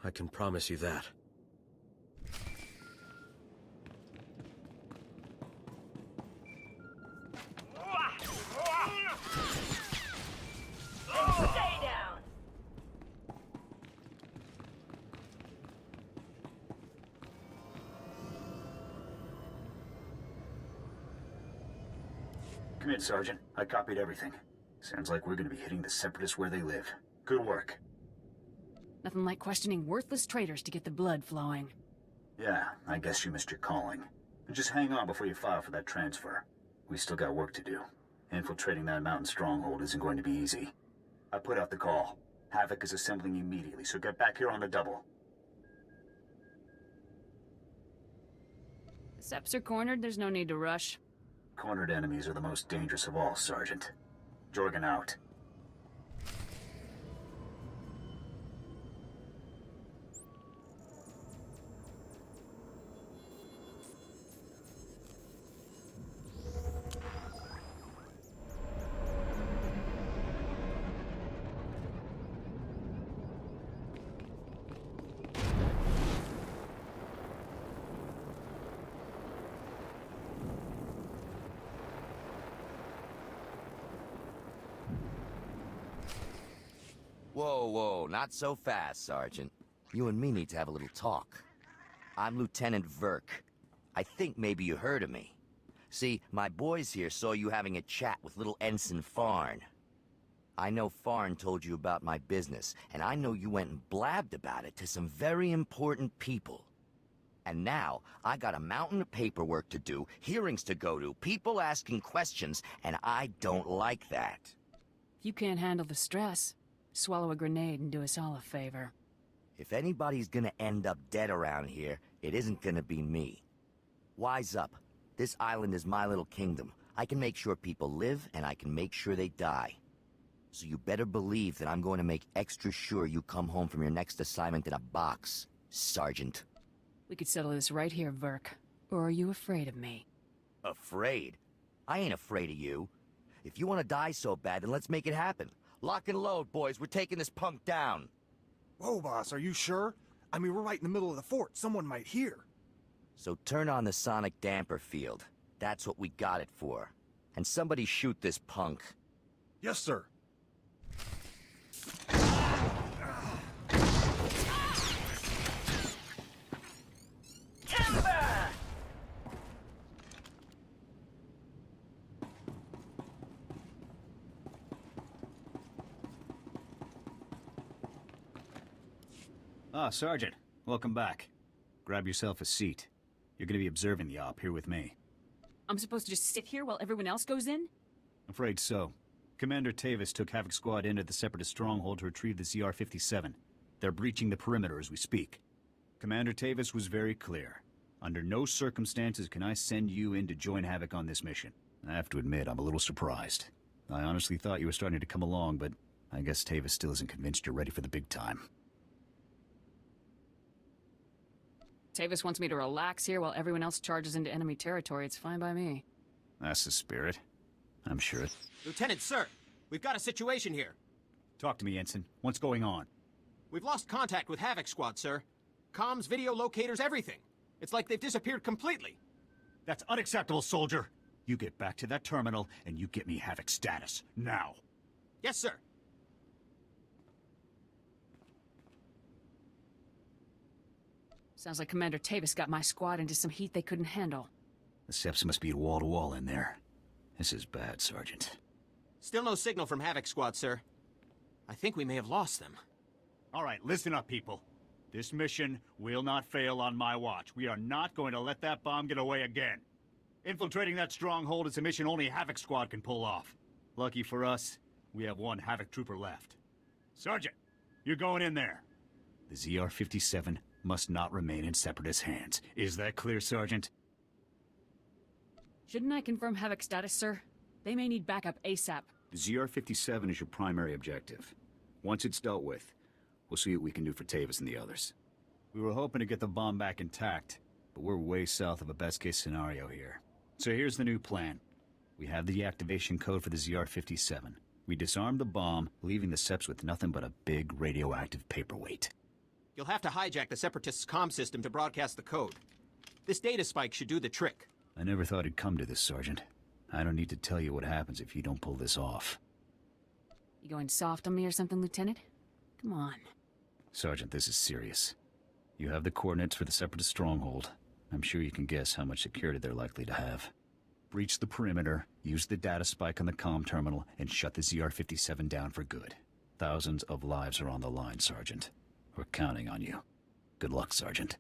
I can promise you that. Stay down! Come in, Sergeant. I copied everything. Sounds like we're gonna be hitting the Separatists where they live. Good work. Nothing like questioning worthless traitors to get the blood flowing. Yeah, I guess you missed your calling. But just hang on before you file for that transfer. We still got work to do. Infiltrating that mountain stronghold isn't going to be easy. I put out the call. Havoc is assembling immediately, so get back here on the double. The Seps are cornered, there's no need to rush. Cornered enemies are the most dangerous of all, Sergeant. Jorgen out. Whoa, not so fast, Sergeant. You and me need to have a little talk. I'm Lieutenant Verk. I think maybe you heard of me. See, my boys here saw you having a chat with little Ensign Farn. I know Farn told you about my business, and I know you went and blabbed about it to some very important people. And now, I got a mountain of paperwork to do, hearings to go to, people asking questions, and I don't like that. If you can't handle the stress, swallow a grenade and do us all a favor. If anybody's gonna end up dead around here, it isn't gonna be me. Wise up. This island is my little kingdom. I can make sure people live, and I can make sure they die. So you better believe that I'm going to make extra sure you come home from your next assignment in a box, Sergeant. We could settle this right here, Verk. Or are you afraid of me? Afraid? I ain't afraid of you. If you want to die so bad, then let's make it happen. Lock and load, boys. We're taking this punk down. Whoa, boss, are you sure? I mean, we're right in the middle of the fort. Someone might hear. So turn on the sonic damper field. That's what we got it for. And somebody shoot this punk. Yes, sir. Timber! Ah, Sergeant. Welcome back. Grab yourself a seat. You're gonna be observing the op here with me. I'm supposed to just sit here while everyone else goes in? Afraid so. Commander Tavis took Havoc Squad into the Separatist stronghold to retrieve the ZR-57. They're breaching the perimeter as we speak. Commander Tavis was very clear. Under no circumstances can I send you in to join Havoc on this mission. I have to admit, I'm a little surprised. I honestly thought you were starting to come along, but I guess Tavis still isn't convinced you're ready for the big time. Tavis wants me to relax here while everyone else charges into enemy territory. It's fine by me. That's the spirit. I'm sure. Lieutenant, sir, we've got a situation here. Talk to me, Ensign. What's going on? We've lost contact with Havoc Squad, sir. Comms, video locators, everything. It's like they've disappeared completely. That's unacceptable, soldier. You get back to that terminal, and you get me Havoc status. Now. Yes, sir. Sounds like Commander Tavis got my squad into some heat they couldn't handle. The Seps must be wall-to-wall in there. This is bad, Sergeant. Still no signal from Havoc Squad, sir. I think we may have lost them. All right, listen up, people. This mission will not fail on my watch. We are not going to let that bomb get away again. Infiltrating that stronghold is a mission only Havoc Squad can pull off. Lucky for us, we have one Havoc trooper left. Sergeant, you're going in there. The ZR-57 must not remain in Separatist hands. Is that clear, Sergeant? Shouldn't I confirm Havoc status, sir? They may need backup ASAP. The ZR-57 is your primary objective. Once it's dealt with, we'll see what we can do for Tavis and the others. We were hoping to get the bomb back intact, but we're way south of a best-case scenario here. So here's the new plan. We have the deactivation code for the ZR-57. We disarm the bomb, leaving the Seps with nothing but a big radioactive paperweight. You'll have to hijack the Separatists' comm system to broadcast the code. This data spike should do the trick. I never thought it'd come to this, Sergeant. I don't need to tell you what happens if you don't pull this off. You going soft on me or something, Lieutenant? Come on. Sergeant, this is serious. You have the coordinates for the Separatist stronghold. I'm sure you can guess how much security they're likely to have. Breach the perimeter, use the data spike on the comm terminal, and shut the ZR-57 down for good. Thousands of lives are on the line, Sergeant. We're counting on you. Good luck, Sergeant.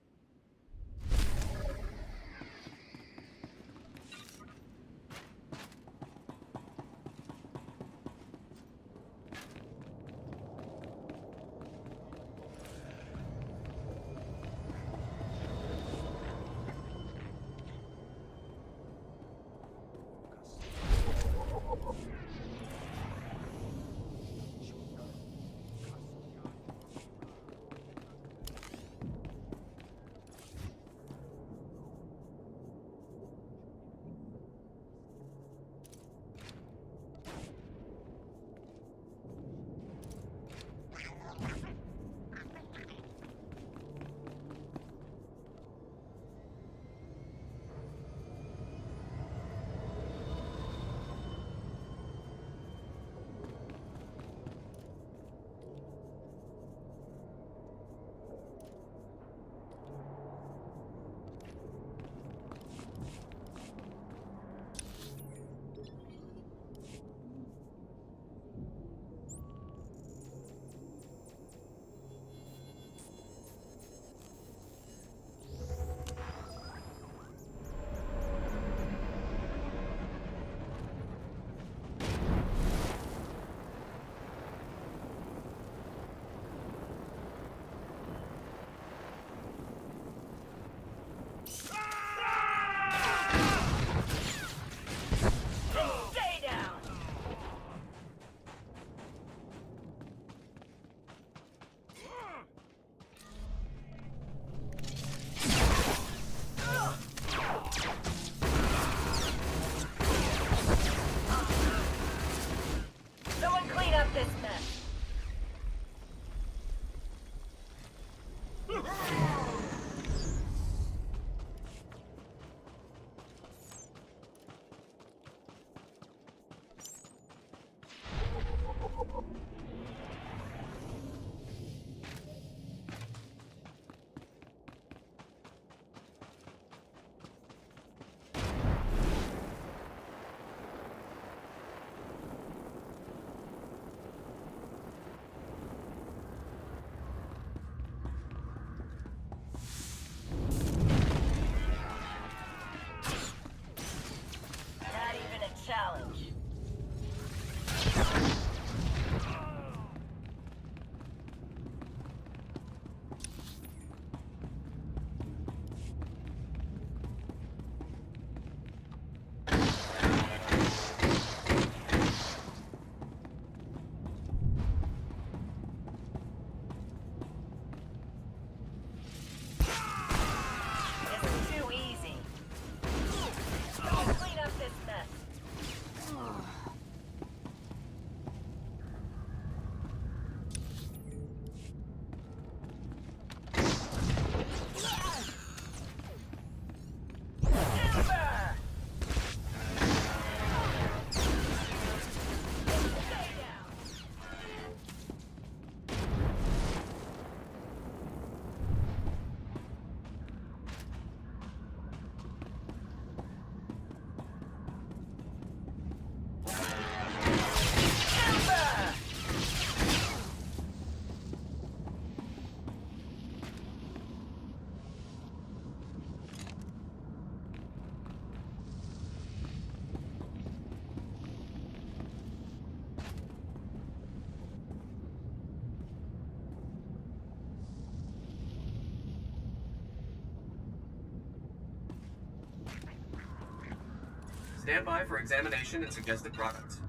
Stand by for examination and suggested products.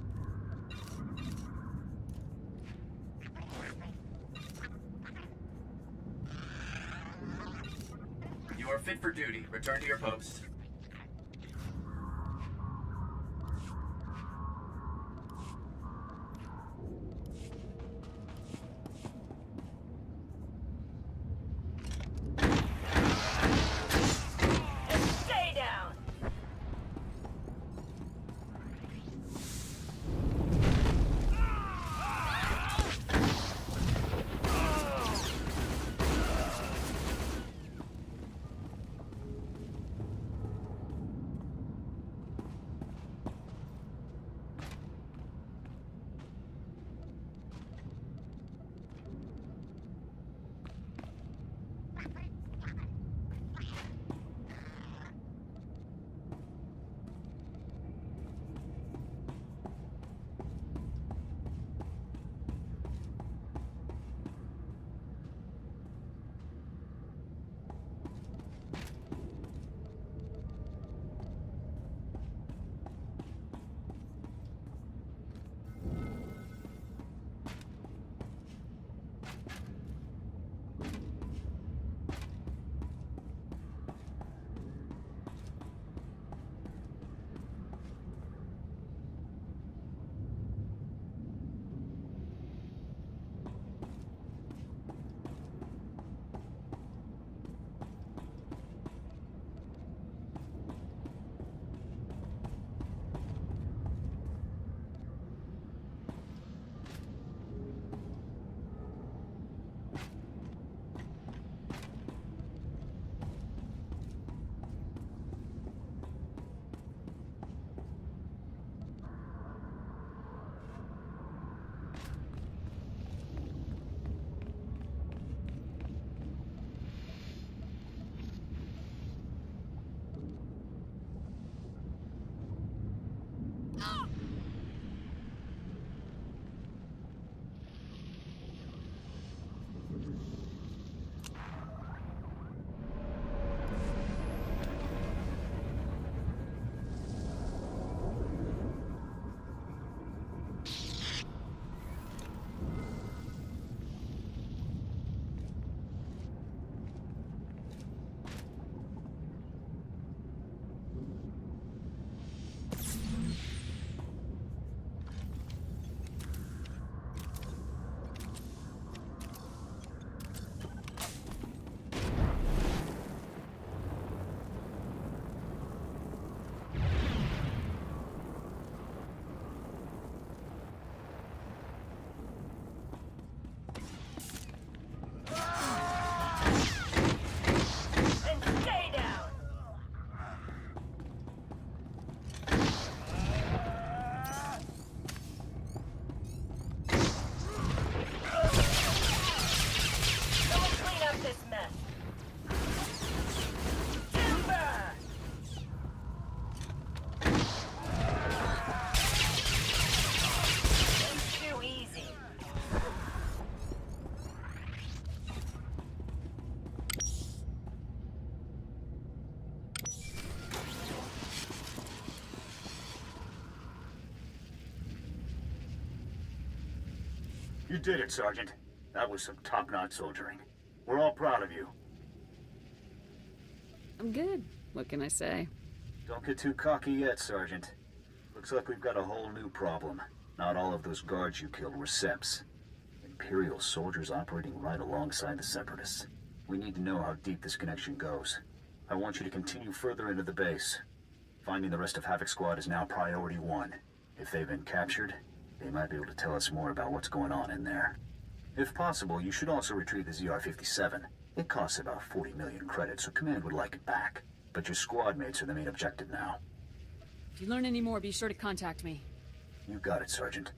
You are fit for duty. Return to your post. Stay down! You did it, Sergeant. That was some top-notch soldiering. We're all proud of you. I'm good. What can I say? Don't get too cocky yet, Sergeant. Looks like we've got a whole new problem. Not all of those guards you killed were Seps. Imperial soldiers operating right alongside the Separatists. We need to know how deep this connection goes. I want you to continue further into the base. Finding the rest of Havoc Squad is now priority 1. If they've been captured, they might be able to tell us more about what's going on in there. If possible, you should also retrieve the ZR-57. It costs about 40 million credits, so Command would like it back. But your squad mates are the main objective now. If you learn any more, be sure to contact me. You got it, Sergeant.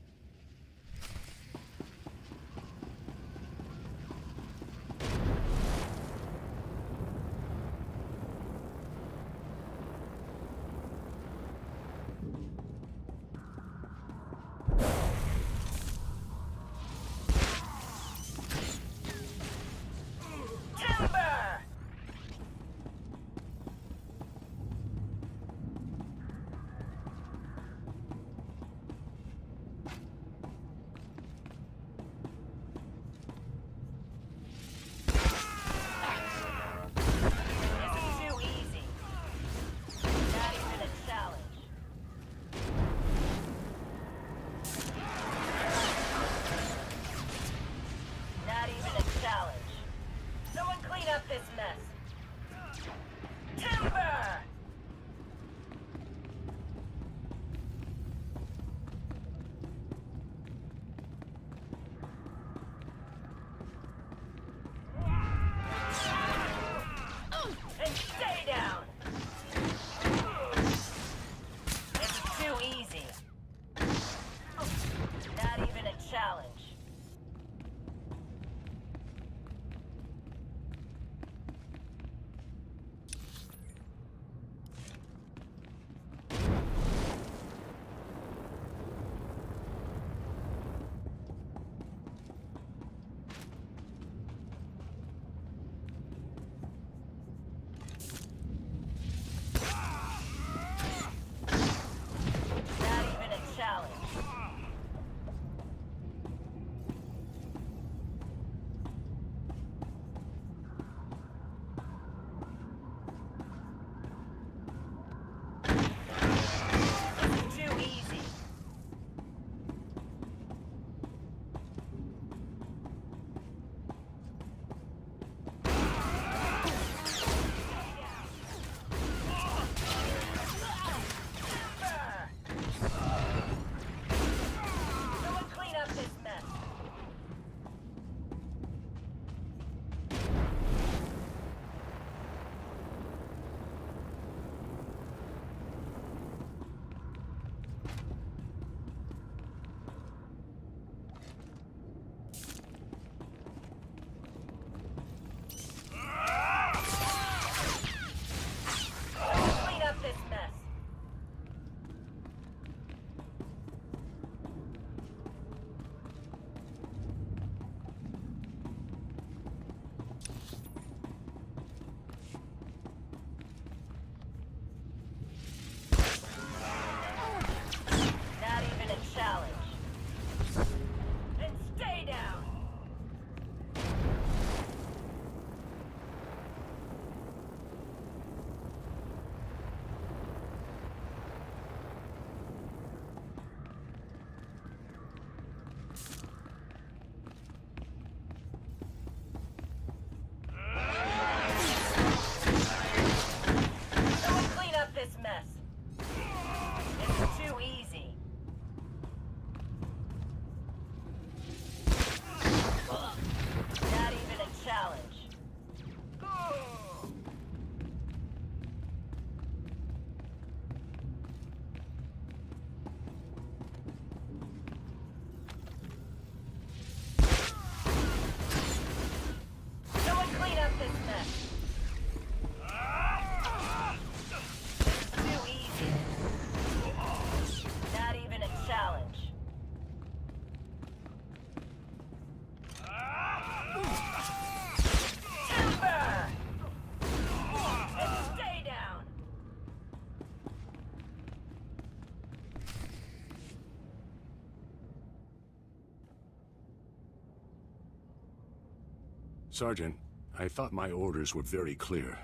Sergeant, I thought my orders were very clear.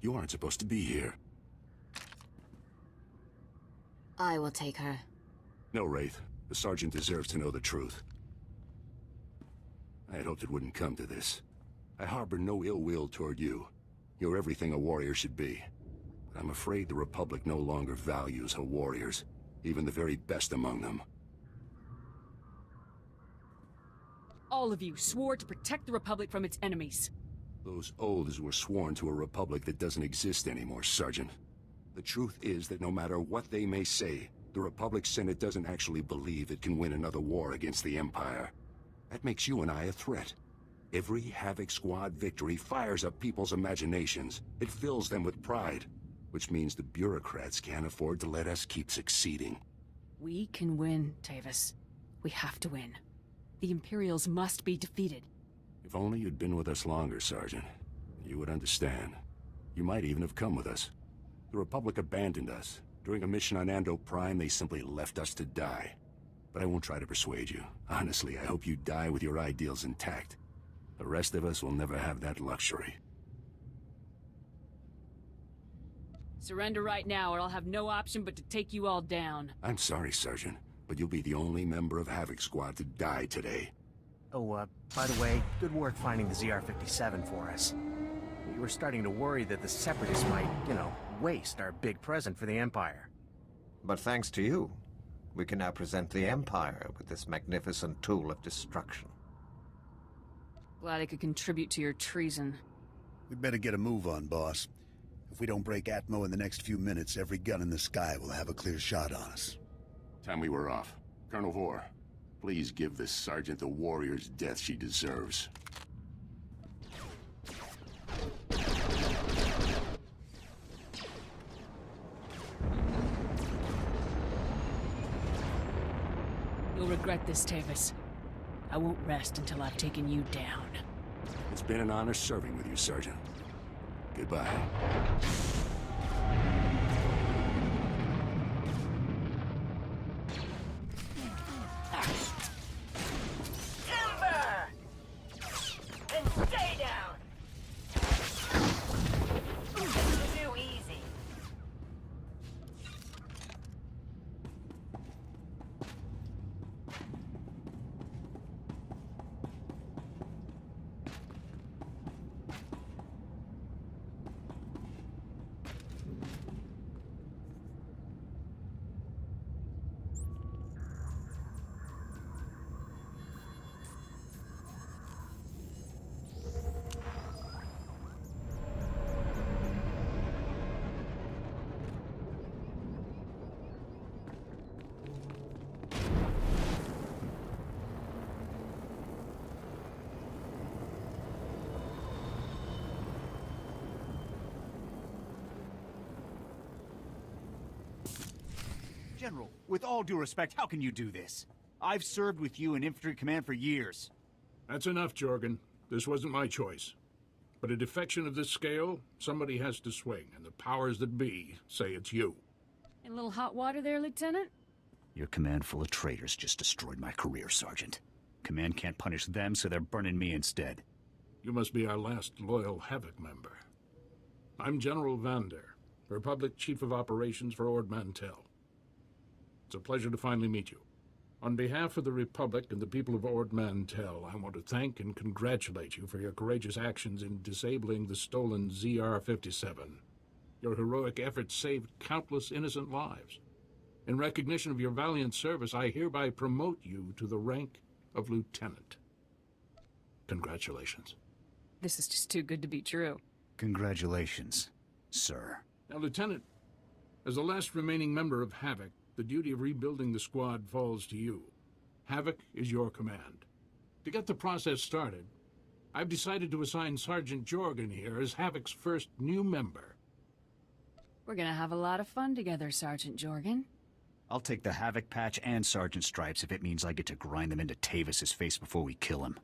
You aren't supposed to be here. I will take her. No, Wraith. The Sergeant deserves to know the truth. I had hoped it wouldn't come to this. I harbor no ill will toward you. You're everything a warrior should be. But I'm afraid the Republic no longer values her warriors, even the very best among them. All of you swore to protect the Republic from its enemies. Those oaths were sworn to a Republic that doesn't exist anymore, Sergeant. The truth is that no matter what they may say, the Republic Senate doesn't actually believe it can win another war against the Empire. That makes you and I a threat. Every Havoc Squad victory fires up people's imaginations. It fills them with pride, which means the bureaucrats can't afford to let us keep succeeding. We can win, Tavis. We have to win. The Imperials must be defeated. If only you'd been with us longer, Sergeant. You would understand. You might even have come with us. The Republic abandoned us. During a mission on Ando Prime, they simply left us to die. But I won't try to persuade you. Honestly, I hope you die with your ideals intact. The rest of us will never have that luxury. Surrender right now, or I'll have no option but to take you all down. I'm sorry, Sergeant, but you'll be the only member of Havoc Squad to die today. Oh, by the way, good work finding the ZR-57 for us. We were starting to worry that the Separatists might, waste our big present for the Empire. But thanks to you, we can now present the Empire with this magnificent tool of destruction. Glad I could contribute to your treason. We'd better get a move on, boss. If we don't break Atmo in the next few minutes, every gun in the sky will have a clear shot on us. Time we were off. Colonel Vore, please give this sergeant the warrior's death she deserves. You'll regret this, Tavis. I won't rest until I've taken you down. It's been an honor serving with you, Sergeant. Goodbye. Timber! And stay down! Too easy. General, with all due respect, how can you do this? I've served with you in Infantry Command for years. That's enough, Jorgen. This wasn't my choice. But a defection of this scale, somebody has to swing, and the powers that be say it's you. In a little hot water there, Lieutenant? Your command full of traitors just destroyed my career, Sergeant. Command can't punish them, so they're burning me instead. You must be our last loyal Havoc member. I'm General Vander, Republic Chief of Operations for Ord Mantel. It's a pleasure to finally meet you. On behalf of the Republic and the people of Ord Mantel, I want to thank and congratulate you for your courageous actions in disabling the stolen ZR-57. Your heroic efforts saved countless innocent lives. In recognition of your valiant service, I hereby promote you to the rank of Lieutenant. Congratulations. This is just too good to be true. Congratulations, sir. Now, Lieutenant, as the last remaining member of Havoc, the duty of rebuilding the squad falls to you. Havoc is your command. To get the process started, I've decided to assign Sergeant Jorgen here as Havoc's first new member. We're gonna have a lot of fun together, Sergeant Jorgen. I'll take the Havoc patch and Sergeant Stripes if it means I get to grind them into Tavis's face before we kill him.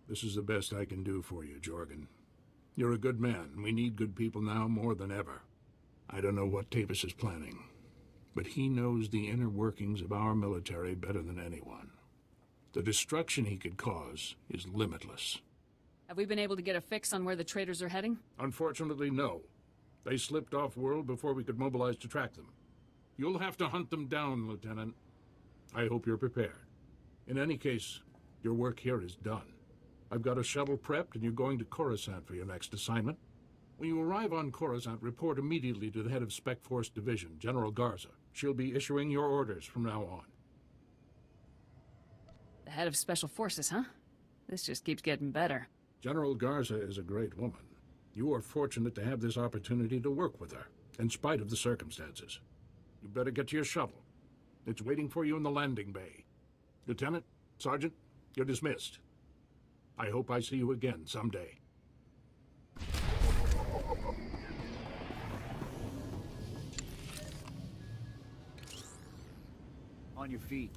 This is the best I can do for you, Jorgen. You're a good man. We need good people now more than ever. I don't know what Tavis is planning, but he knows the inner workings of our military better than anyone. The destruction he could cause is limitless. Have we been able to get a fix on where the traitors are heading? Unfortunately, no. They slipped off-world before we could mobilize to track them. You'll have to hunt them down, Lieutenant. I hope you're prepared. In any case, your work here is done. I've got a shuttle prepped, and you're going to Coruscant for your next assignment. When you arrive on Coruscant, report immediately to the head of Spec Force Division, General Garza. She'll be issuing your orders from now on. The head of Special Forces, huh? This just keeps getting better. General Garza is a great woman. You are fortunate to have this opportunity to work with her, in spite of the circumstances. You better get to your shuttle. It's waiting for you in the landing bay. Lieutenant, Sergeant, you're dismissed. I hope I see you again someday. On your feet.